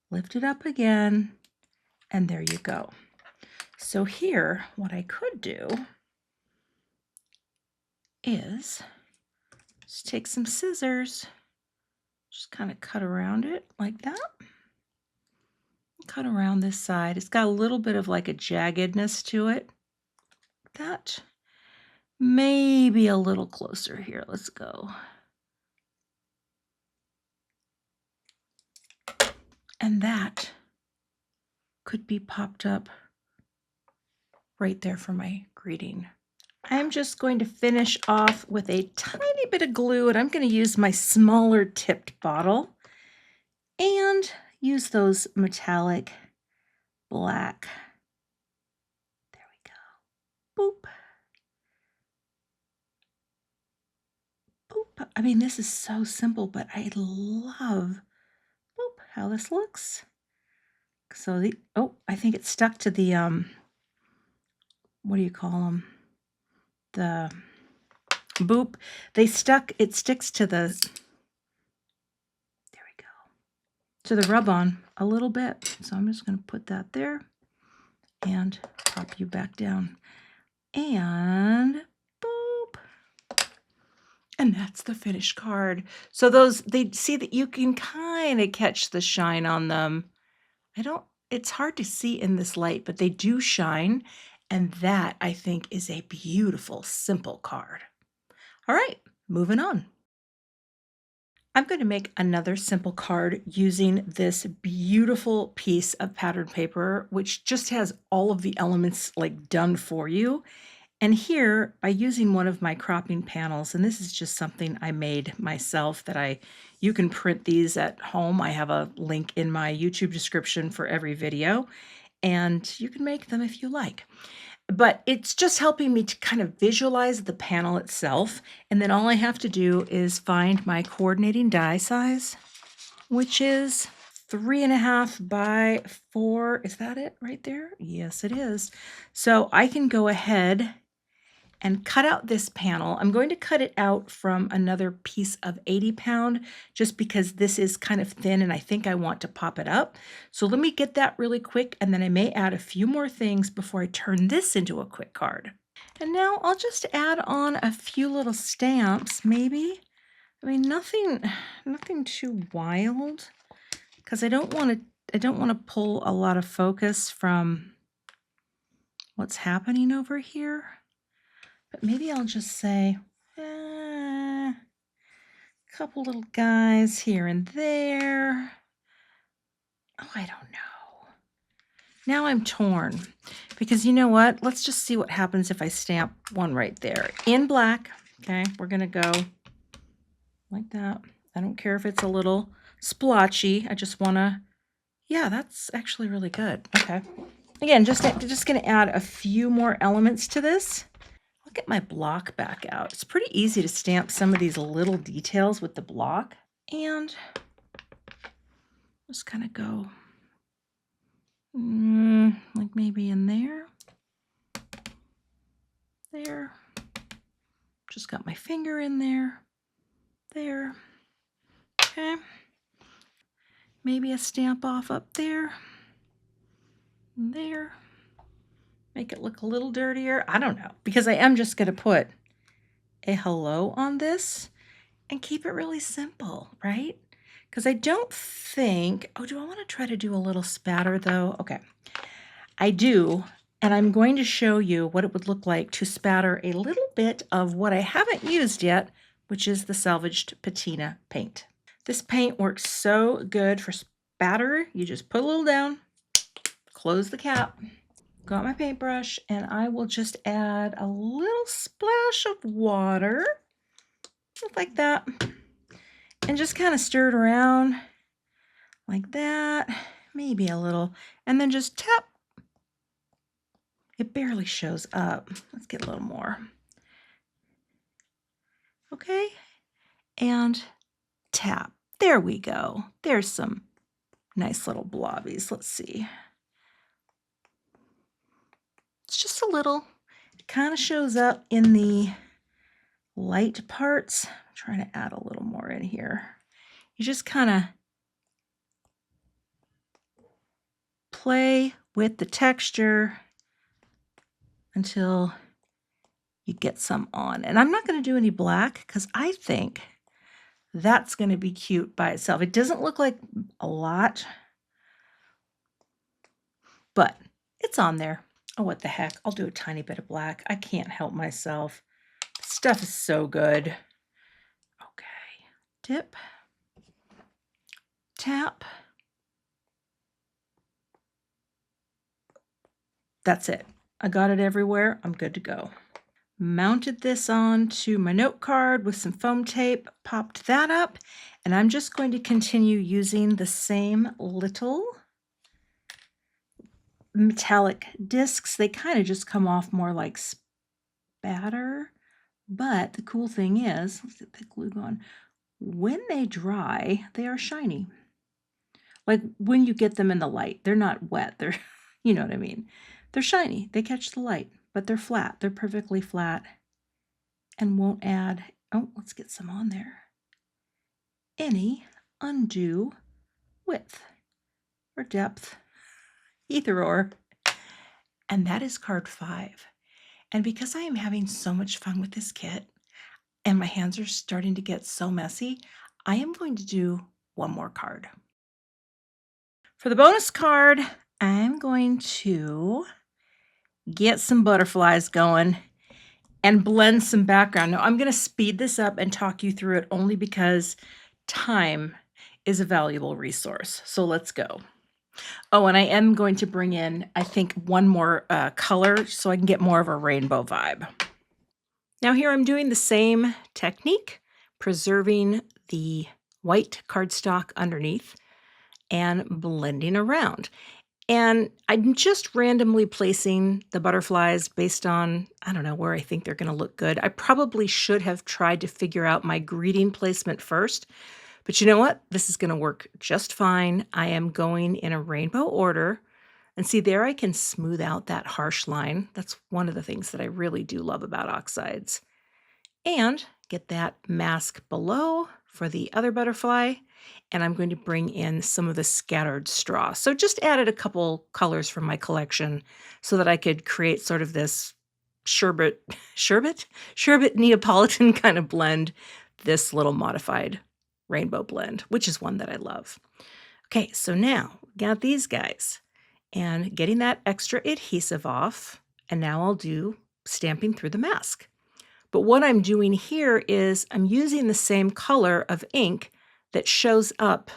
S1: lift it up again, and there you go. So here, what I could do is just take some scissors, just kind of cut around it like that. Cut around this side. It's got a little bit of like a jaggedness to it. That maybe a little closer here. Let's go. And that could be popped up right there for my greeting. I'm just going to finish off with a tiny bit of glue, and I'm going to use my smaller tipped bottle and use those metallic black. There we go. Boop. Boop. I mean, this is so simple, but I love how this looks. So I think it's stuck to the what do you call them? The boop. It sticks to the, there we go, to the rub-on a little bit. So I'm just going to put that there and pop you back down. And boop. And that's the finished card. So they see that you can kind of catch the shine on them. It's hard to see in this light, but they do shine. And that, I think, is a beautiful, simple card. All right, moving on. I'm going to make another simple card using this beautiful piece of pattern paper, which just has all of the elements like done for you. And here, by using one of my cropping panels, and this is just something I made myself you can print these at home. I have a link in my YouTube description for every video, and you can make them if you like. But it's just helping me to kind of visualize the panel itself. And then all I have to do is find my coordinating die size, which is 3.5 by 4. Is that it right there? Yes, it is. So I can go ahead and cut out this panel. I'm going to cut it out from another piece of 80 pound just because this is kind of thin and I think I want to pop it up. So let me get that really quick and then I may add a few more things before I turn this into a quick card. And now I'll just add on a few little stamps, maybe. I mean, nothing too wild because I don't want to pull a lot of focus from what's happening over here. But maybe I'll just say a couple little guys here and there. Oh, I don't know. Now I'm torn because you know what? Let's just see what happens if I stamp one right there in black. Okay, we're going to go like that. I don't care if it's a little splotchy. I just want to, yeah, that's actually really good. Okay. Again, just going to add a few more elements to this. I'll get my block back out. It's pretty easy to stamp some of these little details with the block. And just kind of go like maybe in there. There. Just got my finger in there. There. Okay. Maybe a stamp off up there. And there. Make it look a little dirtier. I don't know. Because I am just going to put a hello on this and keep it really simple, right? Because I don't think, oh, do I want to try to do a little spatter though? Okay, I do. And I'm going to show you what it would look like to spatter a little bit of what I haven't used yet, which is the salvaged patina paint. This paint works so good for spatter. You just put a little down, close the cap, got my paintbrush, and I will just add a little splash of water, just like that, and just kind of stir it around like that, maybe a little, and then just tap. It barely shows up. Let's get a little more. Okay, and tap. There we go. There's some nice little blobbies. Let's see. It's just a little. It kind of shows up in the light parts. I'm trying to add a little more in here. You just kind of play with the texture until you get some on. And I'm not going to do any black because I think that's going to be cute by itself. It doesn't look like a lot, but it's on there. Oh, what the heck. I'll do a tiny bit of black. I can't help myself. This stuff is so good. Okay. Dip. Tap. That's it. I got it everywhere. I'm good to go. Mounted this on to my note card with some foam tape, popped that up, and I'm just going to continue using the same little metallic discs. They kind of just come off more like spatter, but the cool thing is, let's get the glue on, when they dry, they are shiny. Like when you get them in the light, they're not wet. They're, you know what I mean? They're shiny. They catch the light, but they're flat. They're perfectly flat and won't add, oh, let's get some on there, any undue width or depth, either or. And that is card 5. And because I am having so much fun with this kit and my hands are starting to get so messy, I am going to do one more card. For the bonus card, I'm going to get some butterflies going and blend some background. Now, I'm going to speed this up and talk you through it only because time is a valuable resource. So let's go. Oh, and I am going to bring in, I think, one more color so I can get more of a rainbow vibe. Now here I'm doing the same technique, preserving the white cardstock underneath and blending around. And I'm just randomly placing the butterflies based on, I don't know, where I think they're going to look good. I probably should have tried to figure out my greeting placement first, but you know what? This is going to work just fine. I am going in a rainbow order. And see, there I can smooth out that harsh line. That's one of the things that I really do love about oxides. And get that mask below for the other butterfly. And I'm going to bring in some of the scattered straw. So just added a couple colors from my collection so that I could create sort of this sherbet, sherbet Neapolitan kind of blend, this little modified rainbow blend, which is one that I love. Okay, so now got these guys and getting that extra adhesive off. And now I'll do stamping through the mask. But what I'm doing here is I'm using the same color of ink that shows up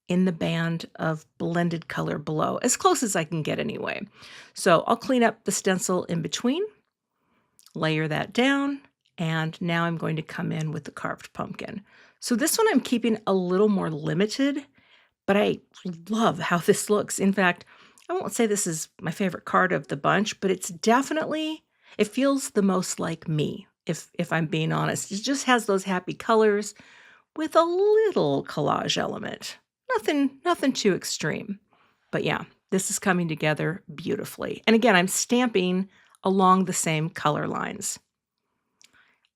S1: in the band of blended color below, as close as I can get anyway. So I'll clean up the stencil in between, layer that down, and now I'm going to come in with the carved pumpkin. So this one I'm keeping a little more limited, but I love how this looks. In fact, I won't say this is my favorite card of the bunch, but it's definitely, it feels the most like me, if I'm being honest. It just has those happy colors with a little collage element. Nothing too extreme. But yeah, this is coming together beautifully. And again, I'm stamping along the same color lines.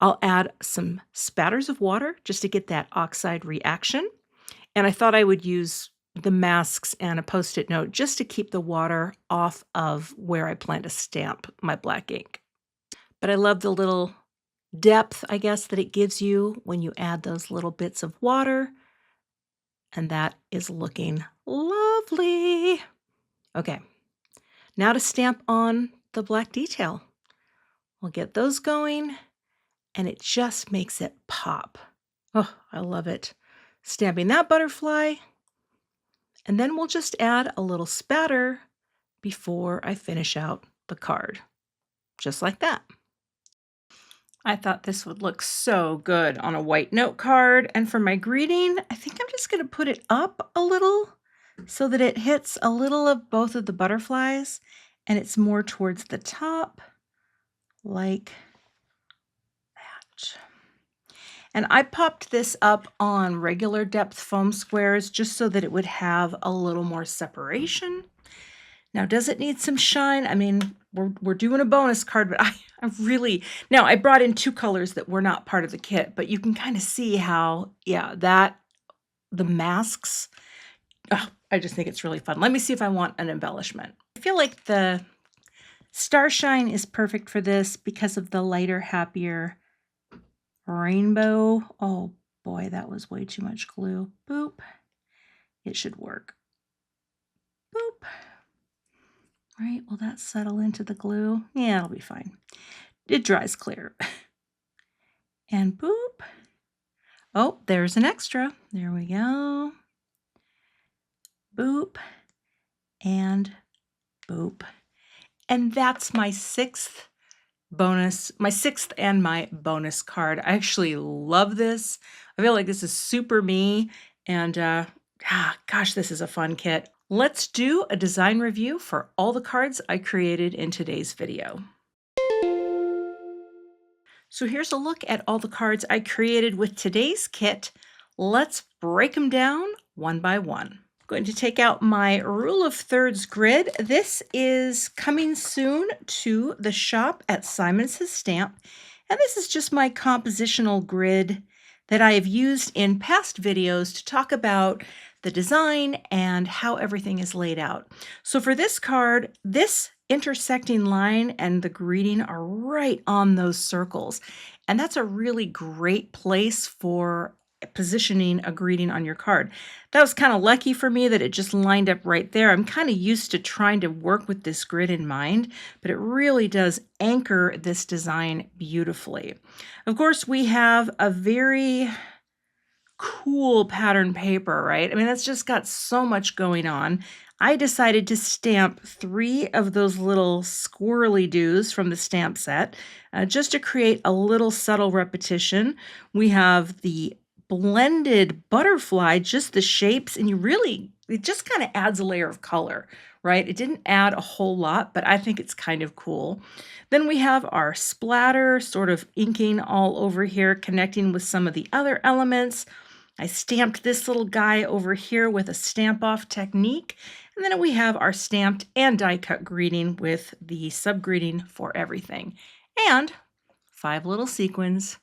S1: I'll add some spatters of water just to get that oxide reaction. And I thought I would use the masks and a Post-it note just to keep the water off of where I plan to stamp my black ink. But I love the little depth, I guess, that it gives you when you add those little bits of water. And that is looking lovely. Okay, now to stamp on the black detail. We'll get those going, and it just makes it pop. Oh, I love it. Stamping that butterfly, and then we'll just add a little spatter before I finish out the card, just like that. I thought this would look so good on a white note card, and for my greeting, I think I'm just going to put it up a little so that it hits a little of both of the butterflies, and it's more towards the top, like that. And I popped this up on regular depth foam squares just so that it would have a little more separation. Now, does it need some shine? I mean, we're doing a bonus card, but I really, now I brought in two colors that were not part of the kit, but you can kind of see how, yeah, the masks, oh, I just think it's really fun. Let me see if I want an embellishment. I feel like the Starshine is perfect for this because of the lighter, happier rainbow. Oh boy, that was way too much glue. Boop. It should work. Boop. Right, will that settle into the glue? Yeah, it'll be fine. It dries clear. And boop. Oh, there's an extra. There we go. Boop. And boop. And that's my sixth and my bonus card. I actually love this. I feel like this is super me. And gosh, this is a fun kit. Let's do a design review for all the cards I created in today's video. So here's a look at all the cards I created with today's kit. Let's break them down one by one. I'm going to take out my rule of thirds grid. This is coming soon to the shop at Simon Says Stamp. And this is just my compositional grid that I have used in past videos to talk about the design and how everything is laid out. So for this card, this intersecting line and the greeting are right on those circles. And that's a really great place for positioning a greeting on your card. That was kind of lucky for me that it just lined up right there. I'm kind of used to trying to work with this grid in mind, but it really does anchor this design beautifully. Of course, we have a very cool pattern paper, right? I mean, that's just got so much going on. I decided to stamp 3 of those little squirrely doos from the stamp set just to create a little subtle repetition. We have the blended butterfly, just the shapes, and it just kind of adds a layer of color, right? It didn't add a whole lot, but I think it's kind of cool. Then we have our splatter sort of inking all over here, connecting with some of the other elements. I stamped this little guy over here with a stamp off technique. And then we have our stamped and die cut greeting with the sub greeting for everything. And 5 little sequins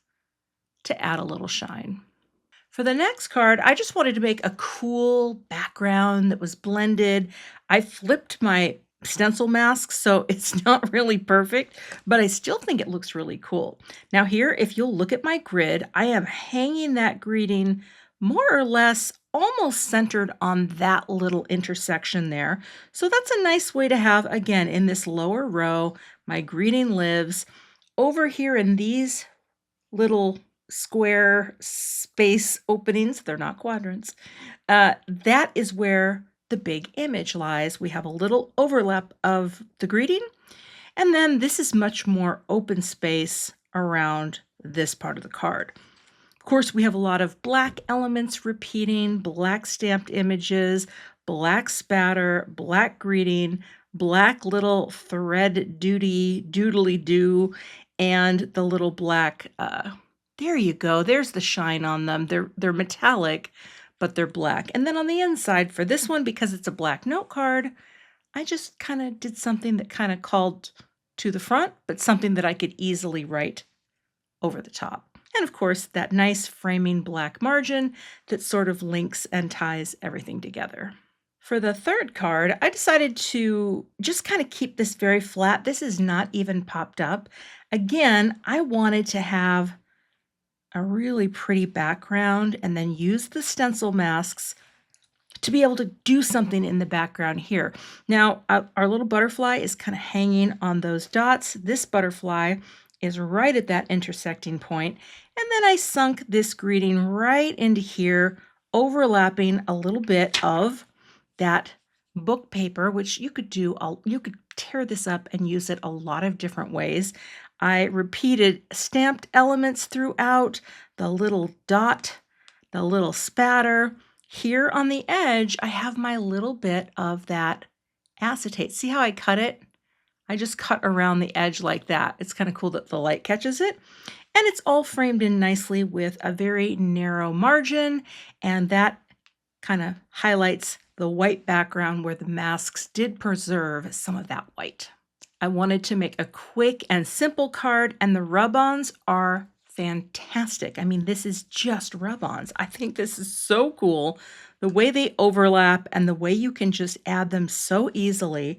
S1: to add a little shine. For the next card, I just wanted to make a cool background that was blended. I flipped my stencil mask, so it's not really perfect, but I still think it looks really cool. Now here, if you'll look at my grid, I am hanging that greeting more or less almost centered on that little intersection there. So that's a nice way to have, again, in this lower row, my greeting lives. Over here in these little square space openings, they're not quadrants, that is where the big image lies. We have a little overlap of the greeting, and then this is much more open space around this part of the card. Of course, we have a lot of black elements repeating, black stamped images, black spatter, black greeting, black little thread doodly do, and the little black, there you go, there's the shine on them. They're metallic, but they're black. And then on the inside for this one, because it's a black note card, I just kind of did something that kind of called to the front, but something that I could easily write over the top. And of course, that nice framing black margin that sort of links and ties everything together. For the third card, I decided to just kind of keep this very flat. This is not even popped up. Again, I wanted to have a really pretty background and then use the stencil masks to be able to do something in the background here. Now, our little butterfly is kind of hanging on those dots. This butterfly is right at that intersecting point. And then I sunk this greeting right into here, overlapping a little bit of that book paper, which you could you could tear this up and use it a lot of different ways. I repeated stamped elements throughout, the little dot, the little spatter. Here on the edge, I have my little bit of that acetate. See how I cut it? I just cut around the edge like that. It's kind of cool that the light catches it. And it's all framed in nicely with a very narrow margin, and that kind of highlights the white background where the masks did preserve some of that white. I wanted to make a quick and simple card, and the rub-ons are fantastic. I mean, this is just rub-ons. I think this is so cool. The way they overlap and the way you can just add them so easily.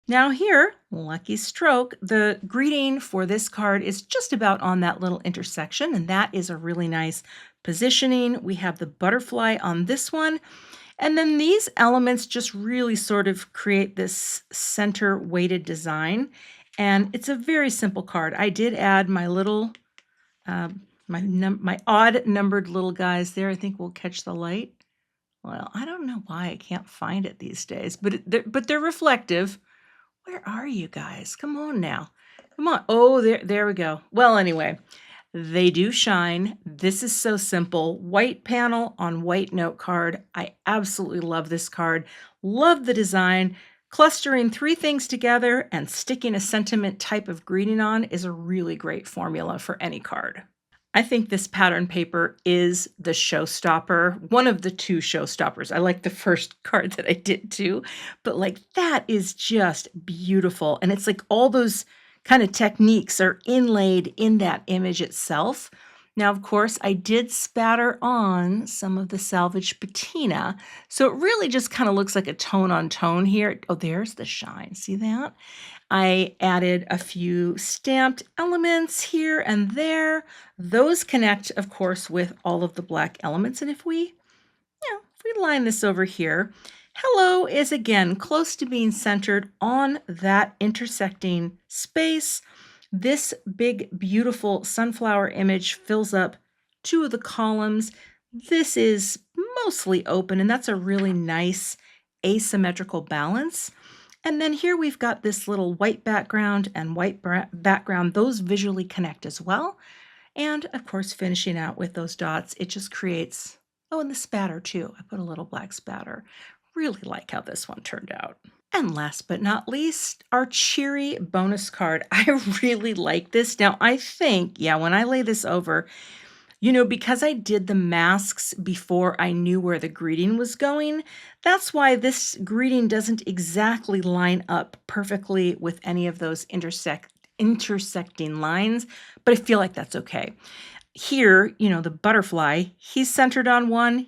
S1: Now here, lucky stroke, the greeting for this card is just about on that little intersection, and that is a really nice positioning. We have the butterfly on this one, and then these elements just really sort of create this center weighted design, and it's a very simple card. I did add my little my odd numbered little guys there. I think we'll catch the light. Well, I don't know why I can't find it these days, but they're reflective. Where are you guys? Come on now. Come on. Oh, there we go. Well, anyway, they do shine. This is so simple. White panel on white note card. I absolutely love this card. Love the design. Clustering 3 things together and sticking a sentiment type of greeting on is a really great formula for any card. I think this pattern paper is the showstopper, one of the 2 showstoppers. I like the first card that I did too, but like that is just beautiful. And it's like all those kind of techniques are inlaid in that image itself. Now, of course, I did spatter on some of the salvage patina, so it really just kind of looks like a tone on tone here. Oh, there's the shine. See that? I added a few stamped elements here and there. Those connect, of course, with all of the black elements. And if we line this over here, hello is again close to being centered on that intersecting space. This big, beautiful sunflower image fills up 2 of the columns. This is mostly open, and that's a really nice asymmetrical balance. And then here we've got this little white background and white background. Those visually connect as well. And of course, finishing out with those dots, it just creates, oh, and the spatter too. I put a little black spatter. Really like how this one turned out. And last but not least, our cheery bonus card. I really like this. Now, I think, when I lay this over, Because I did the masks before I knew where the greeting was going, that's why this greeting doesn't exactly line up perfectly with any of those intersecting lines, but I feel like that's okay. Here, the butterfly, he's centered on one,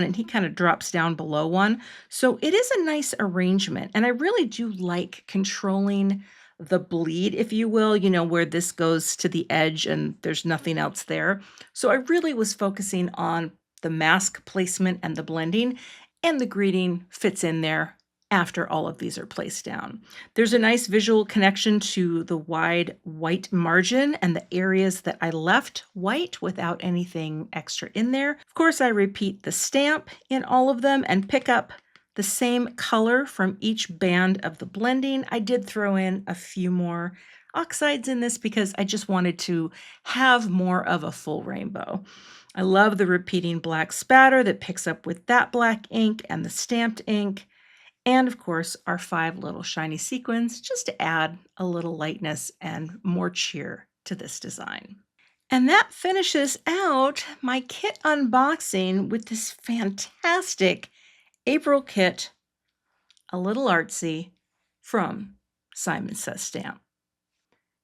S1: and he kind of drops down below one. So it is a nice arrangement. And I really do like controlling the bleed, if you will, where this goes to the edge and there's nothing else there. So I really was focusing on the mask placement and the blending, and the greeting fits in there after all of these are placed down. There's a nice visual connection to the wide white margin and the areas that I left white without anything extra in there. Of course, I repeat the stamp in all of them and pick up the same color from each band of the blending. I did throw in a few more oxides in this because I just wanted to have more of a full rainbow. I love the repeating black spatter that picks up with that black ink and the stamped ink. And of course, our 5 little shiny sequins, just to add a little lightness and more cheer to this design. And that finishes out my kit unboxing with this fantastic April kit, a little artsy, from Simon Says Stamp.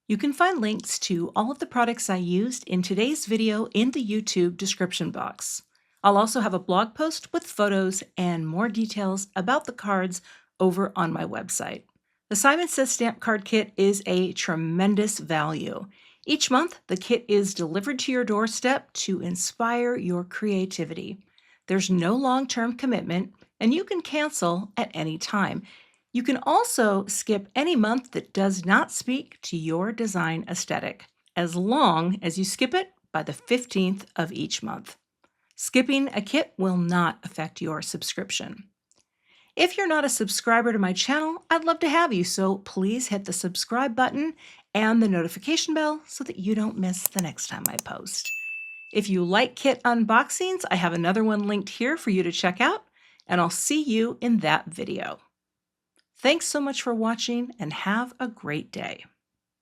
S1: You can find links to all of the products I used in today's video in the YouTube description box. I'll also have a blog post with photos and more details about the cards over on my website. The Simon Says Stamp card kit is a tremendous value. Each month, the kit is delivered to your doorstep to inspire your creativity. There's no long-term commitment, and you can cancel at any time. You can also skip any month that does not speak to your design aesthetic, as long as you skip it by the 15th of each month. Skipping a kit will not affect your subscription. If you're not a subscriber to my channel, I'd love to have you, so please hit the subscribe button and the notification bell so that you don't miss the next time I post. If you like kit unboxings, I have another one linked here for you to check out, and I'll see you in that video. Thanks so much for watching, and have a great day.